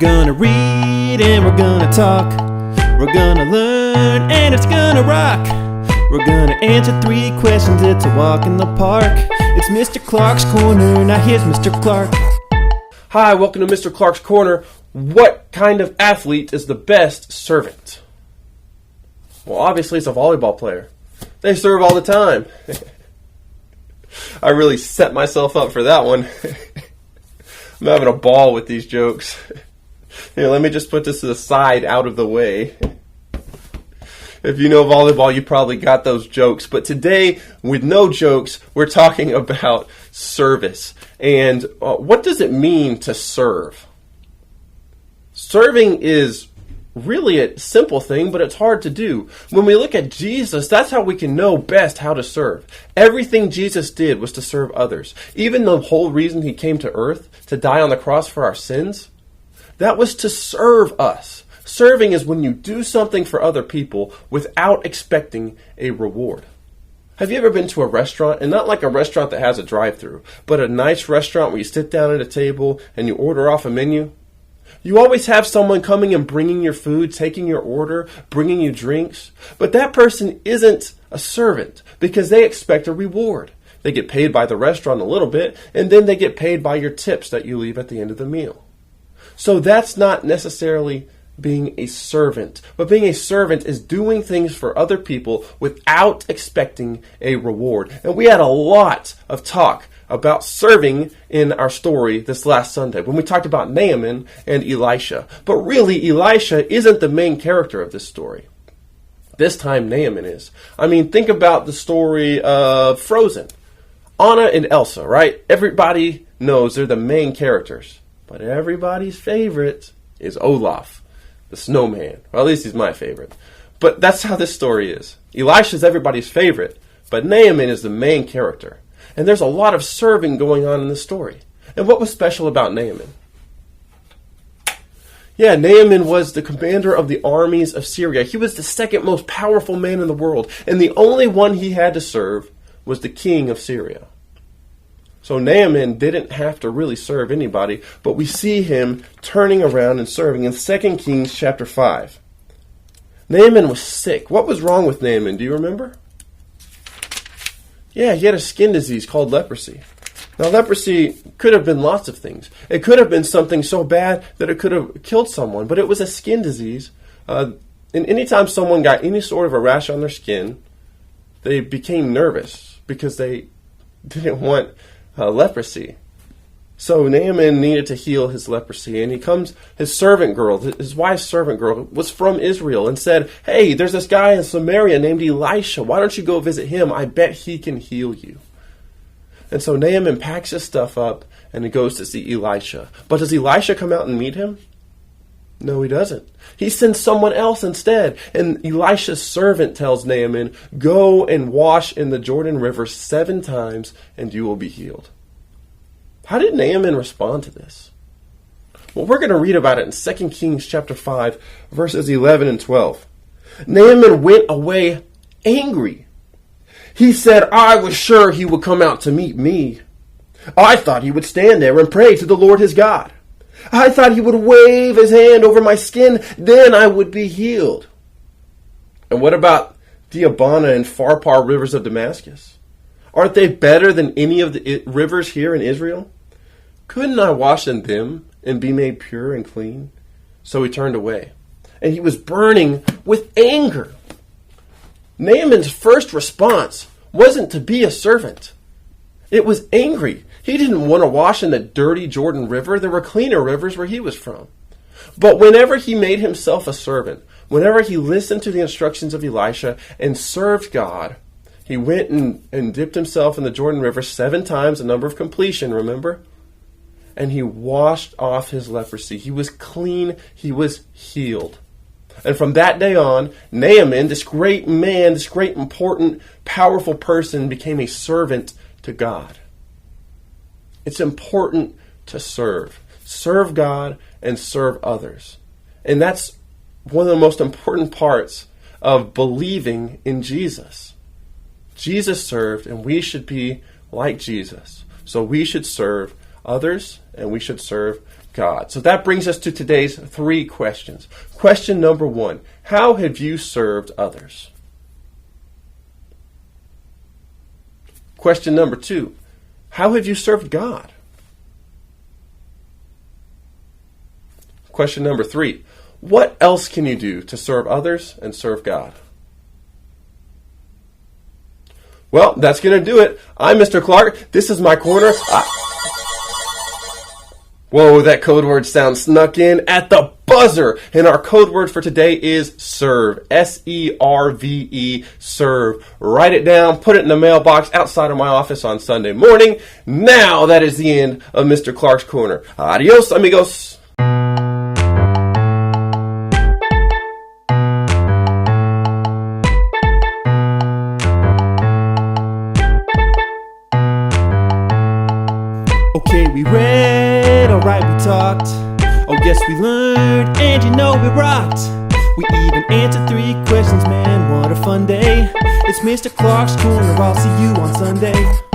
gonna read and we're gonna talk. We're gonna learn and it's gonna rock. We're gonna answer 3 questions, it's a walk in the park. It's Mr. Clark's Corner, now here's Mr. Clark. Hi, welcome to Mr. Clark's Corner. What kind of athlete is the best servant? Well, obviously it's a volleyball player. They serve all the time. I really set myself up for that one. I'm having a ball with these jokes. Here, let me just put this to the side, out of the way. If you know volleyball, you probably got those jokes. But today, with no jokes, we're talking about service. And what does it mean to serve? Serving is really a simple thing, but it's hard to do. When we look at Jesus, that's how we can know best how to serve. Everything Jesus did was to serve others. Even the whole reason he came to earth, to die on the cross for our sins, that was to serve us. Serving is when you do something for other people without expecting a reward. Have you ever been to a restaurant, and not like a restaurant that has a drive-thru, but a nice restaurant where you sit down at a table and you order off a menu? You always have someone coming and bringing your food, taking your order, bringing you drinks. But that person isn't a servant because they expect a reward. They get paid by the restaurant a little bit, and then they get paid by your tips that you leave at the end of the meal. So that's not necessarily being a servant. But being a servant is doing things for other people without expecting a reward. And we had a lot of talk about serving in our story this last Sunday when we talked about Naaman and Elisha. But really, Elisha isn't the main character of this story. This time, Naaman is. I mean, think about the story of Frozen. Anna and Elsa, right? Everybody knows they're the main characters. But everybody's favorite is Olaf, the snowman. Well, at least he's my favorite. But that's how this story is. Elisha's everybody's favorite, but Naaman is the main character. And there's a lot of serving going on in the story. And what was special about Naaman? Yeah, Naaman was the commander of the armies of Syria. He was the second most powerful man in the world. And the only one he had to serve was the king of Syria. So Naaman didn't have to really serve anybody, but we see him turning around and serving in 2 Kings chapter 5. Naaman was sick. What was wrong with Naaman? Do you remember? Yeah, he had a skin disease called leprosy. Now, leprosy could have been lots of things. It could have been something so bad that it could have killed someone, but it was a skin disease. And anytime someone got any sort of a rash on their skin, they became nervous because they didn't want leprosy. So Naaman needed to heal his leprosy, and his servant girl, his wife's servant girl, was from Israel and said, hey, there's this guy in Samaria named Elisha. Why don't you go visit him? I bet he can heal you. And so Naaman packs his stuff up and he goes to see Elisha. But does Elisha come out and meet him? No, he doesn't. He sends someone else instead. And Elisha's servant tells Naaman, go and wash in the Jordan River 7 times and you will be healed. How did Naaman respond to this? Well, we're going to read about it in 2 Kings chapter 5, verses 11 and 12. Naaman went away angry. He said, I was sure he would come out to meet me. I thought he would stand there and pray to the Lord his God. I thought he would wave his hand over my skin, then I would be healed. And what about the Abana and Pharpar rivers of Damascus? Aren't they better than any of the rivers here in Israel? Couldn't I wash in them and be made pure and clean? So he turned away, and he was burning with anger. Naaman's first response wasn't to be a servant. It was angry. He didn't want to wash in the dirty Jordan River. There were cleaner rivers where he was from. But whenever he made himself a servant, whenever he listened to the instructions of Elisha and served God, he went and dipped himself in the Jordan River 7 times, the number of completion, remember? And he washed off his leprosy. He was clean. He was healed. And from that day on, Naaman, this great man, this great, important, powerful person, became a servant to God. It's important to serve. Serve God and serve others. And that's one of the most important parts of believing in Jesus. Jesus served, and we should be like Jesus. So we should serve others, and we should serve God. So that brings us to today's 3 questions. Question number 1, how have you served others? Question number 2, how have you served God? Question number 3, what else can you do to serve others and serve God? Well, that's going to do it. I'm Mr. Clark. This is my corner. Whoa, that code word sound snuck in at the buzzer. And our code word for today is serve. S-E-R-V-E, serve. Write it down, put it in the mailbox outside of my office on Sunday morning. Now that is the end of Mr. Clark's Corner. Adios, amigos. Okay, we read, alright, we talked. Oh, yes, we learned, and you know we rocked. We even answered 3 questions, man, what a fun day. It's Mr. Clark's Corner, I'll see you on Sunday.